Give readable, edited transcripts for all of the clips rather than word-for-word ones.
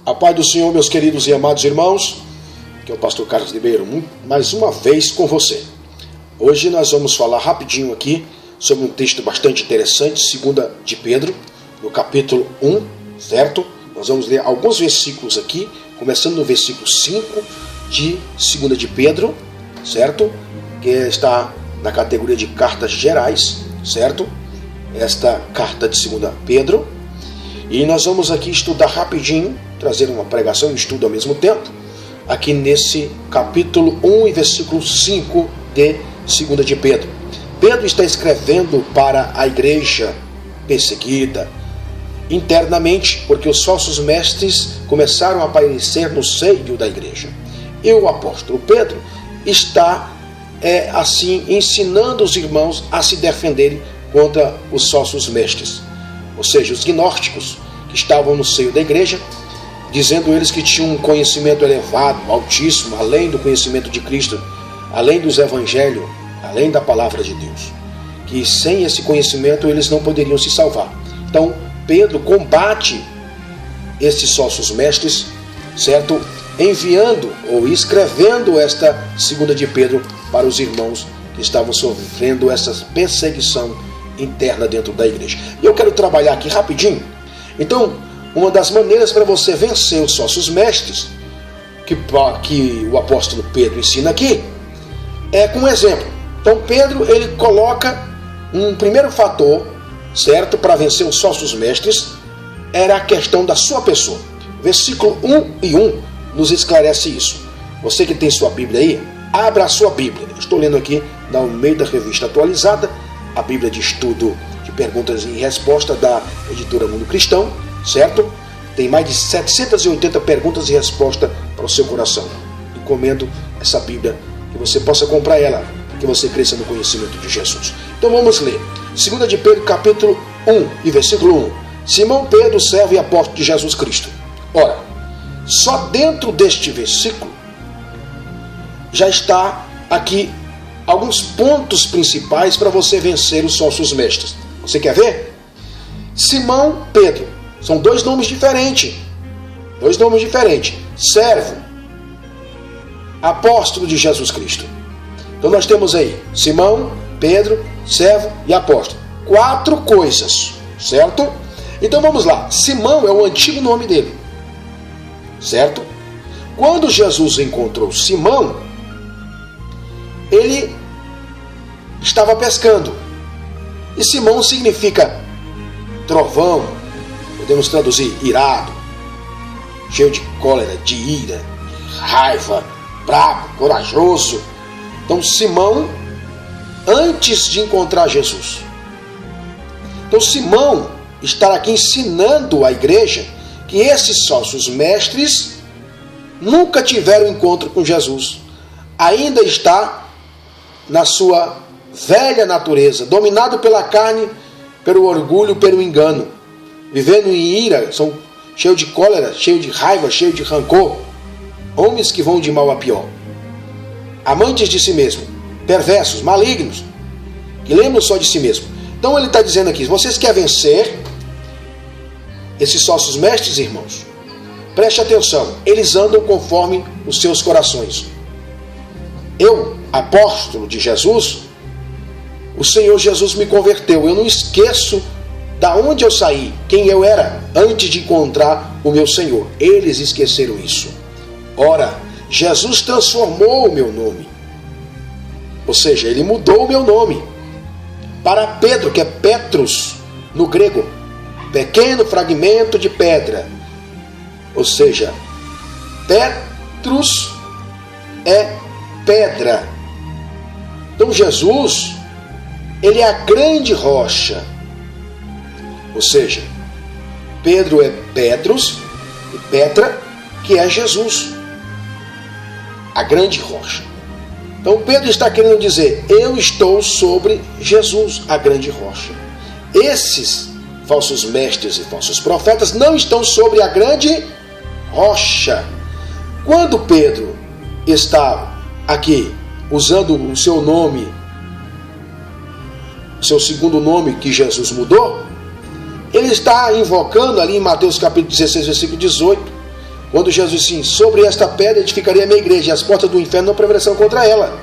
A paz do Senhor, meus queridos e amados irmãos, que é o pastor Carlos Ribeiro, mais uma vez com você. Hoje nós vamos falar rapidinho aqui sobre um texto bastante interessante, 2 de Pedro, no capítulo 1, certo? Nós vamos ler alguns versículos aqui, começando no versículo 5 de 2 de Pedro, certo? Que está na categoria de cartas gerais, certo? Esta carta de 2 Pedro. E nós vamos aqui estudar rapidinho, trazer uma pregação e estudo ao mesmo tempo, aqui nesse capítulo 1 e versículo 5 de 2 de Pedro. Pedro está escrevendo para a igreja perseguida internamente, porque os falsos mestres começaram a aparecer no seio da igreja. E o apóstolo Pedro está assim ensinando os irmãos a se defenderem contra os falsos mestres, ou seja, os gnósticos que estavam no seio da igreja, dizendo eles que tinham um conhecimento elevado, altíssimo, além do conhecimento de Cristo, além dos evangelhos, além da palavra de Deus, que sem esse conhecimento eles não poderiam se salvar. Então Pedro combate esses falsos mestres, certo? Enviando ou escrevendo esta 2 de Pedro para os irmãos que estavam sofrendo essa perseguição interna dentro da igreja. E eu quero trabalhar aqui rapidinho. Então, uma das maneiras para você vencer os falsos mestres, que o apóstolo Pedro ensina aqui, é com um exemplo. Então Pedro, ele coloca um primeiro fator, certo, para vencer os falsos mestres, era a questão da sua pessoa. Versículo 1 nos esclarece isso. Você que tem sua Bíblia aí, abra a sua Bíblia. Eu estou lendo aqui no meio da revista atualizada, a Bíblia de estudo de perguntas e respostas da editora Mundo Cristão, certo? Tem mais de 780 perguntas e respostas para o seu coração. Encomendo essa Bíblia, que você possa comprar ela, que você cresça no conhecimento de Jesus. Então vamos ler. 2 de Pedro, capítulo 1 e versículo 1. Simão Pedro, servo e apóstolo de Jesus Cristo. Ora, só dentro deste versículo já está aqui alguns pontos principais para você vencer os falsos mestres. Você quer ver? Simão Pedro. São dois nomes diferentes. Servo, apóstolo de Jesus Cristo. Então nós temos aí Simão, Pedro, servo e apóstolo. 4 coisas, certo? Então vamos lá. Simão é o antigo nome dele, certo? Quando Jesus encontrou Simão, ele estava pescando. E Simão significa trovão, podemos traduzir irado, cheio de cólera, de ira, raiva, bravo, corajoso. Então Simão, antes de encontrar Jesus. Então Simão está aqui ensinando a igreja que esses falsos mestres nunca tiveram encontro com Jesus. Ainda está na sua velha natureza, dominado pela carne, pelo orgulho, pelo engano, vivendo em ira, são cheios de cólera, cheios de raiva, cheios de rancor, homens que vão de mal a pior, amantes de si mesmo, perversos, malignos, que lembram só de si mesmo. Então ele está dizendo aqui, vocês querem vencer esses falsos mestres, irmãos? Preste atenção, eles andam conforme os seus corações. Eu, apóstolo de Jesus, o Senhor Jesus me converteu. Eu não esqueço da onde eu saí, quem eu era antes de encontrar o meu Senhor. Eles esqueceram isso. Ora, Jesus transformou o meu nome. Ou seja, ele mudou o meu nome para Pedro, que é Petros no grego, pequeno fragmento de pedra. Ou seja, Petros é pedra. Então Jesus, ele é a grande rocha. Ou seja, Pedro é Petros e Petra, que é Jesus, a grande rocha. Então Pedro está querendo dizer, eu estou sobre Jesus, a grande rocha. Esses falsos mestres e falsos profetas não estão sobre a grande rocha. Quando Pedro está aqui usando o seu nome, seu segundo nome que Jesus mudou, ele está invocando ali em Mateus capítulo 16, versículo 18, Quando Jesus disse, sobre esta pedra edificaria a minha igreja, e as portas do inferno não prevalecerão contra ela.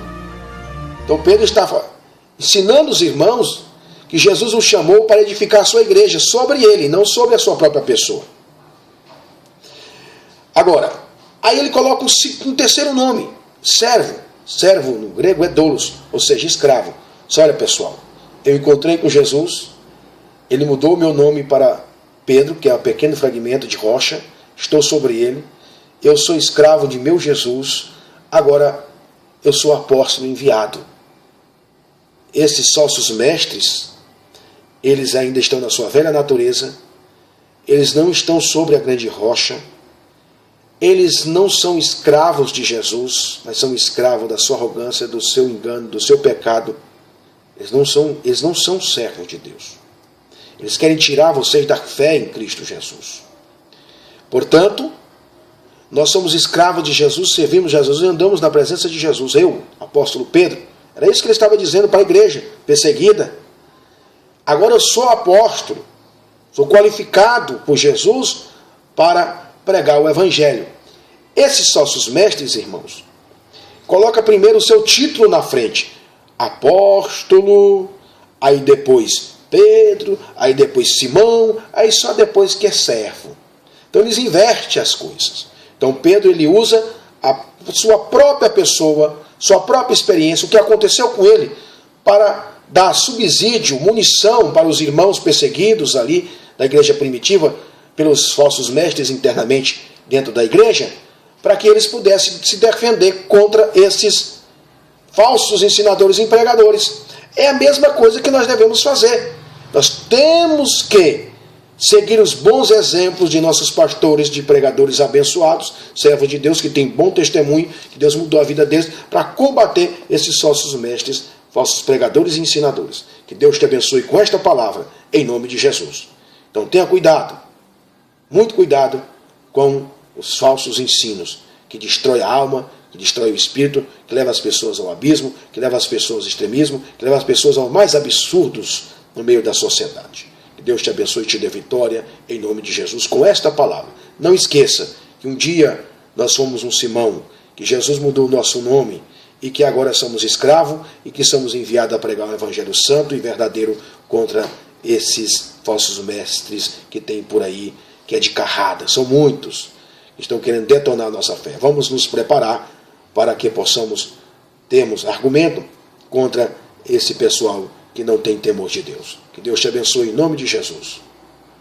Então Pedro estava ensinando os irmãos que Jesus o chamou para edificar a sua igreja, sobre ele, não sobre a sua própria pessoa. Agora, aí ele coloca um terceiro nome, servo. Servo no grego é doulos, ou seja, escravo. Só olha, pessoal, eu encontrei com Jesus, ele mudou o meu nome para Pedro, que é um pequeno fragmento de rocha, estou sobre ele, eu sou escravo de meu Jesus, agora eu sou apóstolo enviado. Esses falsos mestres, eles ainda estão na sua velha natureza, eles não estão sobre a grande rocha, eles não são escravos de Jesus, mas são escravos da sua arrogância, do seu engano, do seu pecado. Eles não são servos de Deus. Eles querem tirar vocês da fé em Cristo Jesus. Portanto, nós somos escravos de Jesus, servimos Jesus e andamos na presença de Jesus. Eu, apóstolo Pedro, era isso que ele estava dizendo para a igreja perseguida. Agora eu sou apóstolo, sou qualificado por Jesus para pregar o evangelho. Esses falsos mestres, irmãos, coloca primeiro o seu título na frente. Apóstolo, aí depois Pedro, aí depois Simão, aí só depois que é servo. Então eles invertem as coisas. Então Pedro ele usa a sua própria pessoa, sua própria experiência, o que aconteceu com ele, para dar subsídio, munição para os irmãos perseguidos ali da igreja primitiva, pelos falsos mestres internamente dentro da igreja, para que eles pudessem se defender contra esses falsos ensinadores e pregadores. É a mesma coisa que nós devemos fazer. Nós temos que seguir os bons exemplos de nossos pastores, de pregadores abençoados, servos de Deus que têm bom testemunho, que Deus mudou a vida deles, para combater esses falsos mestres, falsos pregadores e ensinadores. Que Deus te abençoe com esta palavra, em nome de Jesus. Então tenha cuidado, muito cuidado com os falsos ensinos, que destrói a alma, que destrói o espírito, que leva as pessoas ao abismo, que leva as pessoas ao extremismo, que leva as pessoas aos mais absurdos no meio da sociedade. Que Deus te abençoe e te dê vitória, em nome de Jesus, com esta palavra. Não esqueça que um dia nós fomos um Simão, que Jesus mudou o nosso nome, e que agora somos escravos, e que somos enviados a pregar o Evangelho Santo e verdadeiro contra esses falsos mestres que tem por aí, que é de carrada. São muitos que estão querendo detonar a nossa fé. Vamos nos preparar para que termos argumento contra esse pessoal que não tem temor de Deus. Que Deus te abençoe em nome de Jesus.